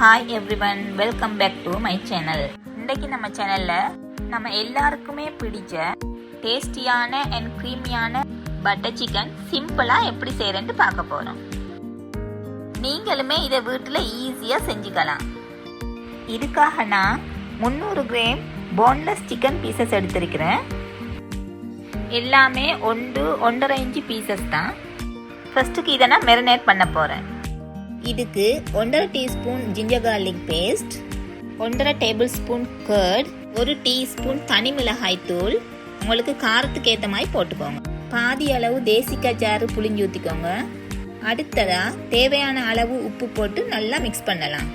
Hi everyone, welcome back to my channel. இன்றைக்கு நம்ம சேனலில் நம்ம எல்லாருக்குமே பிடிச்ச டேஸ்டியான அண்ட் க்ரீமியான பட்டர் சிக்கன் சிம்பிளாக எப்படி செய்கிறேன்னு பார்க்க போகிறோம். நீங்களுமே இதை வீட்டில் ஈஸியாக செஞ்சுக்கலாம். இதுக்காக நான் 300 கிராம் போன்லெஸ் சிக்கன் பீசஸ் எடுத்திருக்கிறேன். எல்லாமே 1.5 இன்ச்சு பீசஸ் தான். ஃபர்ஸ்ட்டுக்கு இதை நான் மெரினேட் பண்ண போகிறேன். இதுக்கு 1.5 teaspoon ginger garlic paste, 1.5 tablespoon curd, 1 teaspoon தனி மிளகாய் தூள், உங்களுக்கு காரத்துக்கு ஏற்ற மாதிரி போட்டுக்கோங்க. பாதி அளவு தேசிக்காய் சாறு புளிஞ்சு ஊற்றிக்கோங்க. அடுத்ததா தேவையான அளவு உப்பு போட்டு நல்லா மிக்ஸ் பண்ணலாம்.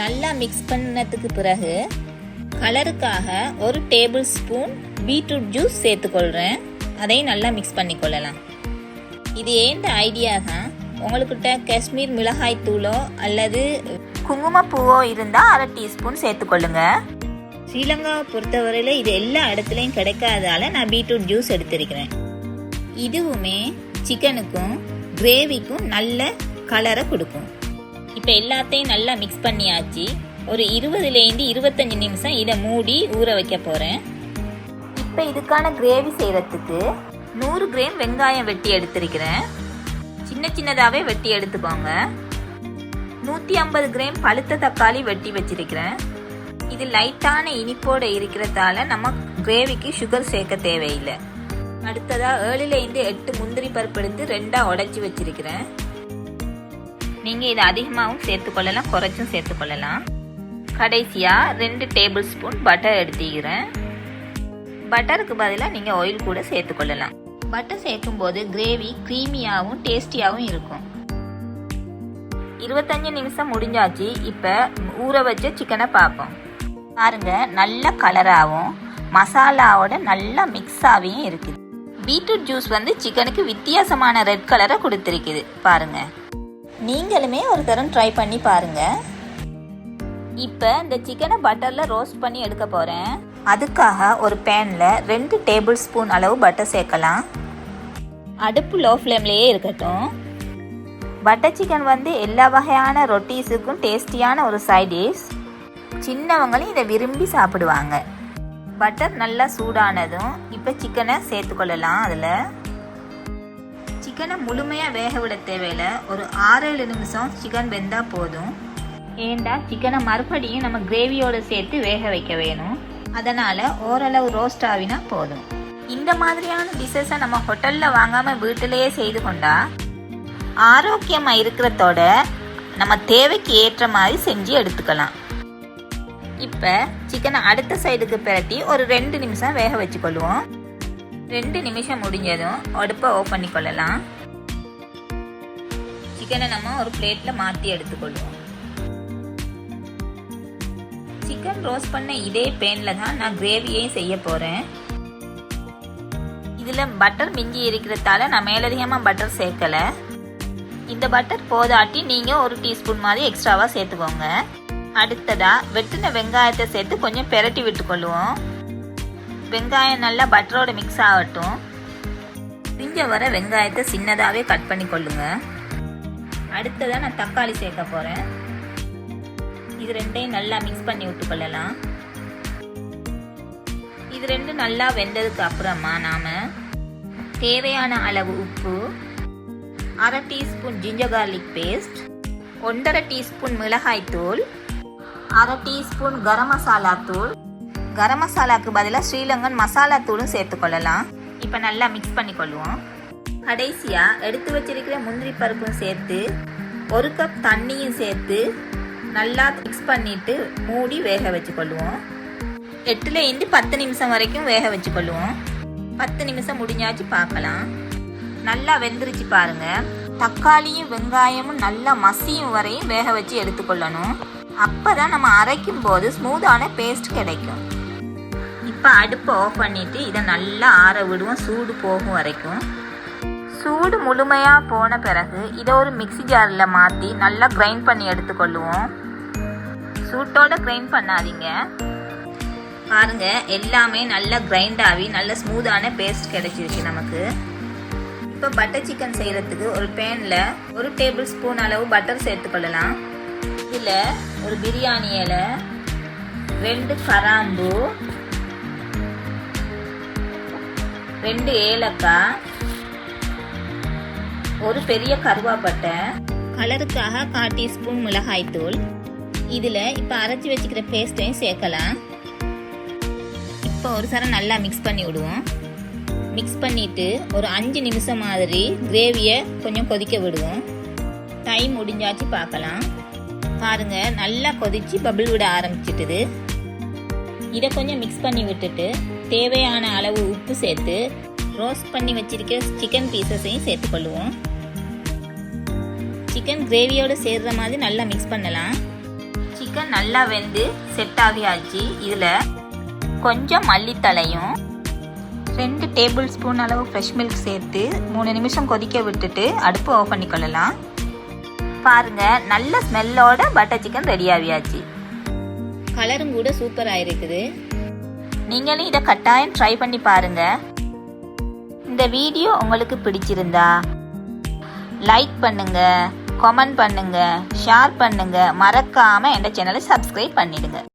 நல்லா மிக்ஸ் பண்ணதுக்கு பிறகு கலருக்காக 1 டேபிள் ஸ்பூன் பீட்ரூட் ஜூஸ் சேர்த்துக்கொள்கிறேன். அதையும் நல்லா மிக்ஸ் பண்ணிக்கொள்ளலாம். இது ஏந்த ஐடியா தான், உங்கள்கிட்ட காஷ்மீர் மிளகாய் தூளோ அல்லது குங்குமப்பூவோ இருந்தால் 1/2 டீஸ்பூன் சேர்த்துக்கொள்ளுங்க. ஸ்ரீலங்காவை பொறுத்தவரையில் இது எல்லா இடத்துலையும் கிடைக்காதால நான் பீட்ரூட் ஜூஸ் எடுத்திருக்கிறேன். இதுவுமே சிக்கனுக்கும் கிரேவிக்கும் நல்ல கலரை கொடுக்கும். இப்போ எல்லாத்தையும் நல்லா மிக்ஸ் பண்ணியாச்சு. ஒரு 20லேருந்து 25 நிமிஷம் இதை மூடி ஊற வைக்க போகிறேன். இப்போ இதுக்கான கிரேவி செய்கிறதுக்கு 100 கிராம் வெங்காயம் வெட்டி எடுத்திருக்கிறேன். சின்ன சின்னதாகவே வெட்டி எடுத்துக்கோங்க. 150 கிராம் பழுத்த தக்காளி வெட்டி வச்சிருக்கிறேன். இது லைட்டான இனிப்போடு இருக்கிறதால நம்ம கிரேவிக்கு சுகர் சேர்க்க தேவையில்லை. அடுத்ததாக 7லேருந்து 8 முந்திரி பருப்பு எடுத்து 2ஆக உடைச்சி வச்சிருக்கிறேன். நீங்கள் இதை அதிகமாகவும் சேர்த்துக்கொள்ளலாம், குறைச்சும் சேர்த்துக்கொள்ளலாம். கடைசியாக 2 டேபிள் ஸ்பூன் பட்டர் எடுத்துக்கிறேன். பட்டருக்கு பதிலாக நீங்கள் ஆயில் கூட சேர்த்துக்கொள்ளலாம். பட்டர் சேர்க்கும் போது கிரேவி க்ரீமியாகவும் டேஸ்டியாகவும் இருக்கும். 25 நிமிஷம் முடிஞ்சாச்சு. இப்போ ஊற வச்ச சிக்கனை பார்ப்போம். பாருங்க, நல்ல கலராகவும் மசாலாவோட நல்லா மிக்ஸ் ஆகியும் இருக்குது. பீட்ரூட் ஜூஸ் சிக்கனுக்கு வித்தியாசமான ரெட் கலரை கொடுத்துருக்குது. பாருங்க, நீங்களுமே ஒரு தரம் ட்ரை பண்ணி பாருங்க. இப்போ இந்த சிக்கனை பட்டரில் ரோஸ்ட் பண்ணி எடுக்க போகிறேன். அதுக்காக ஒரு பேனில் 2 டேபிள் ஸ்பூன் அளவு பட்டர் சேர்க்கலாம். அடுப்பு லோ ஃப்ளேம்லேயே இருக்கட்டும். பட்டர் சிக்கன் எல்லா வகையான ரொட்டீஸுக்கும் டேஸ்டியான ஒரு சைட் டிஷ். சின்னவங்களும் இதை விரும்பி சாப்பிடுவாங்க. பட்டர் நல்லா சூடானதும் இப்போ சிக்கனை சேர்த்துக்கொள்ளலாம். அதில் சிக்கனை முழுமையாக வேக விட தேவையில்லை. ஒரு 6-7 நிமிஷம் சிக்கன் வெந்தால் போதும். ஏண்டா சிக்கனை மறுபடியும் நம்ம கிரேவியோடு சேர்த்து வேக வைக்க வேணும். அதனால் ஓரளவு ரோஸ்ட் ஆகினா போதும். இந்த மாதிரியான டிஷ்ஷஸை நம்ம ஹோட்டலில் வாங்காமல் வீட்டிலேயே செய்து கொண்டா ஆரோக்கியமாக இருக்கிறதோட நம்ம தேவைக்கு ஏற்ற மாதிரி செஞ்சு எடுத்துக்கலாம். இப்போ சிக்கனை அடுத்த சைடுக்கு பிரட்டி ஒரு 2 நிமிஷம் வேக வச்சுக்கொள்வோம். 2 நிமிஷம் முடிஞ்சதும் அடுப்பை ஆஃப் பண்ணிக்கொள்ளலாம். சிக்கனை நம்ம ஒரு பிளேட்டில் மாற்றி எடுத்துக்கொள்வோம். சிக்கன் ரோஸ்ட் பண்ண இதே பேனில் தான் நான் கிரேவியையும் செய்ய போகிறேன். இதில் பட்டர் மிஞ்சி இருக்கிறதால நான் மேலதிகமாக பட்டர் சேர்க்கலை. இந்த பட்டர் போதாட்டி நீங்கள் 1 டீஸ்பூன் மாதிரி எக்ஸ்ட்ராவாக சேர்த்துக்கோங்க. அடுத்ததாக வெட்டின வெங்காயத்தை சேர்த்து கொஞ்சம் பெரட்டி விட்டுக்கொள்வோம். வெங்காயம் நல்லா பட்டரோட மிக்ஸ் ஆகட்டும். பிஞ்ச வர வெங்காயத்தை சின்னதாகவே கட் பண்ணி கொள்ளுங்க. அடுத்ததாக நான் தக்காளி சேர்க்க போகிறேன். இது 2ஐயும் நல்லா மிக்ஸ் பண்ணி விட்டுக்கொள்ளலாம். இது 2 நல்லா வெந்ததுக்கு அப்புறமா நாம் தேவையான அளவு உப்பு, 1/2 teaspoon ginger garlic paste, 1.5 teaspoon மிளகாய் தூள், 1/2 டீஸ்பூன் கரம் மசாலா தூள், கரம் மசாலாவுக்கு பதிலாக ஸ்ரீலங்கன் மசாலா தூளும் சேர்த்துக்கொள்ளலாம். இப்போ நல்லா மிக்ஸ் பண்ணிக்கொள்வோம். கடைசியாக எடுத்து வச்சிருக்கிற முந்திரி பருப்பும் சேர்த்து 1 கப் தண்ணியும் சேர்த்து நல்லா மிக்ஸ் பண்ணிவிட்டு மூடி வேக வச்சுக்கொள்வோம். 8லேருந்து 10 நிமிஷம் வரைக்கும் வேக வச்சுக்கொள்வோம். 10 நிமிஷம் முடிஞ்சாச்சு, பார்க்கலாம். நல்லா வெந்துருச்சு பாருங்க. தக்காளியும் வெங்காயமும் நல்லா மசியும் வரையும் வேக வச்சு எடுத்துக்கொள்ளணும். அப்போ தான் நம்ம அரைக்கும் போது ஸ்மூத்தான பேஸ்ட் கிடைக்கும். இப்போ அடுப்பை ஆஃப் பண்ணிவிட்டு இதை நல்லா ஆற விடுவோம், சூடு போகும் வரைக்கும். சூடு முழுமையாக போன பிறகு இதை ஒரு மிக்ஸி ஜாரில் மாற்றி நல்லா கிரைண்ட் பண்ணி எடுத்துக்கொள்ளுவோம். சூட்டோட கிரைண்ட் பண்ணாதீங்க. பாருங்க, எல்லாமே நல்லா கிரைண்ட் ஆகி நல்ல ஸ்மூத்தான பேஸ்ட் கிடைச்சிருச்சு நமக்கு. இப்போ பட்டர் சிக்கன் செய்கிறதுக்கு ஒரு பேனில் 1 டேபிள் ஸ்பூன் அளவு பட்டர் சேர்த்துக்கொள்ளலாம். இதில் ஒரு பிரியாணி இலை, 2 கிராம்பு, 2 ஏலக்காய், ஒரு பெரிய கருவாப்பட்டை, கலருக்காக 1/4 டீஸ்பூன் மிளகாய்த்தூள். இதில் இப்போ அரைச்சி வச்சுக்கிற பேஸ்ட்டையும் சேர்க்கலாம். இப்போ ஒரு சரம் நல்லா மிக்ஸ் பண்ணி விடுவோம். மிக்ஸ் பண்ணிவிட்டு ஒரு 5 நிமிஷம் மாதிரி கிரேவியை கொஞ்சம் கொதிக்க விடுவோம். டைம் முடிஞ்சாச்சு பார்க்கலாம். பாருங்கள், நல்லா கொதித்து பபிள் விட ஆரம்பிச்சிட்டுது. இதை கொஞ்சம் மிக்ஸ் பண்ணி விட்டுட்டு தேவையான அளவு உப்பு சேர்த்து ரோஸ்ட் பண்ணி வச்சிருக்கிற சிக்கன் பீசஸையும் சேர்த்துக்கொள்ளுவோம். சிக்கன் கிரேவியோடு சேர்கிற மாதிரி நல்லா மிக்ஸ் பண்ணலாம். சிக்கன் நல்லா வெந்து செட் ஆகியாச்சு. இதில் கொஞ்சம் மல்லித்தலையும் 2 டேபிள் ஸ்பூன் அளவு ஃப்ரெஷ் மில்க் சேர்த்து 3 நிமிஷம் கொதிக்க விட்டுட்டு அடுப்பு ஆஃப் பண்ணிக்கொள்ளலாம். பாருங்கள், நல்ல ஸ்மெல்லோட பட்டர் சிக்கன் ரெடி ஆகியாச்சு. கலரும் கூட சூப்பராக இருக்குது. நீங்களும் இதை கட்டாயம் ட்ரை பண்ணி பாருங்கள். இந்த வீடியோ உங்களுக்கு பிடிச்சிருந்தா லைக் பண்ணுங்க, கமெண்ட் பண்ணுங்க, ஷேர் பண்ணுங்க, மறக்காம என் சேனலை சப்ஸ்கிரைப் பண்ணிடுங்க.